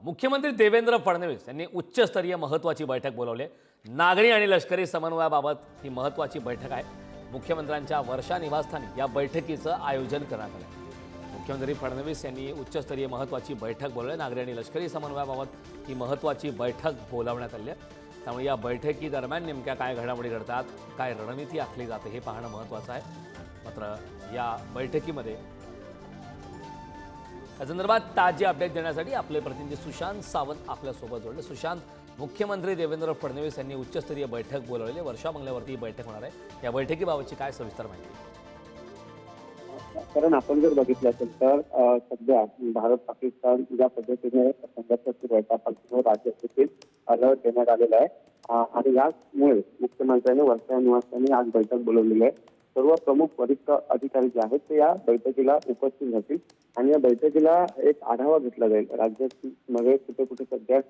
मुख्यमंत्री देवेंद्र फडणवीस यांनी उच्चस्तरीय महत्त्वाची बैठक बोलावली आहे। नागरी आणि लष्करी समन्वयाबाबत ही महत्त्वाची बैठक आहे। मुख्यमंत्र्यांच्या वर्षा निवासस्थानी या बैठकीचं आयोजन करण्यात आलं आहे। मुख्यमंत्री फडणवीस यांनी उच्चस्तरीय महत्त्वाची बैठक बोलावली आहे। नागरी आणि लष्करी समन्वयाबाबत ही महत्त्वाची बैठक बोलावण्यात आली आहे। त्यामुळे या बैठकीदरम्यान नेमक्या काय घडामोडी घडतात, काय रणनीती आखली जाते हे पाहणं महत्त्वाचं आहे। मात्र या बैठकीमध्ये या संदर्भात ताजे अपडेट देण्यासाठी आपले प्रतिनिधी सुशांत सावंत आपल्यासोबत जोडले। सुशांत, मुख्यमंत्री देवेंद्र फडणवीस यांनी उच्चस्तरीय बैठक बोलावली, वर्षा बंगल्यावरती ही बैठक होणार आहे। या बैठकीबाबतची काय सविस्तर माहिती? कारण आपण जर बघितलं असेल तर सध्या भारत पाकिस्तान ज्या पद्धतीने संघर्ष सुरू आहे त्यापासून राज्यातील अलर्ट देण्यात आलेला आहे आणि यामुळे मुख्यमंत्र्यांनी वर्षा निवासस्थानी आज बैठक बोलवलेली आहे। सर्व प्रमुख वरिष्ठ अधिकारी जे आहेत ते या बैठकीला उपस्थित होतील आणि या बैठकीला एक आढावा घेतला जाईल। राज्यामध्ये कुठे कुठे सध्या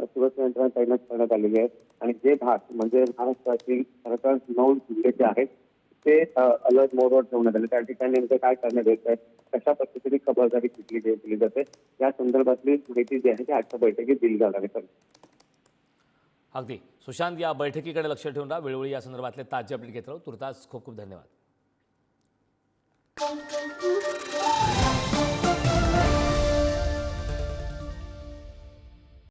सुरक्षा यंत्रणा तैनात करण्यात आलेली आहे आणि जे भाग म्हणजे महाराष्ट्रातील सरकार 9 जिल्हे जे आहेत ते अलर्ट मोडवर ठेवण्यात आले। त्या ठिकाणी नेमकं काय करण्यात येत आहे, कशा पद्धतीने खबरदारी घेतली जाते या संदर्भातली माहिती जी आहे ती आजच्या बैठकीत दिली जाणार आहे। अगदी सुशांत, या बैठकीकडे लक्ष ठेवून राहा। वेळोवेळी या संदर्भातले ताजे अपडेट घेत राहू। तुर्तास खूप खूप धन्यवाद।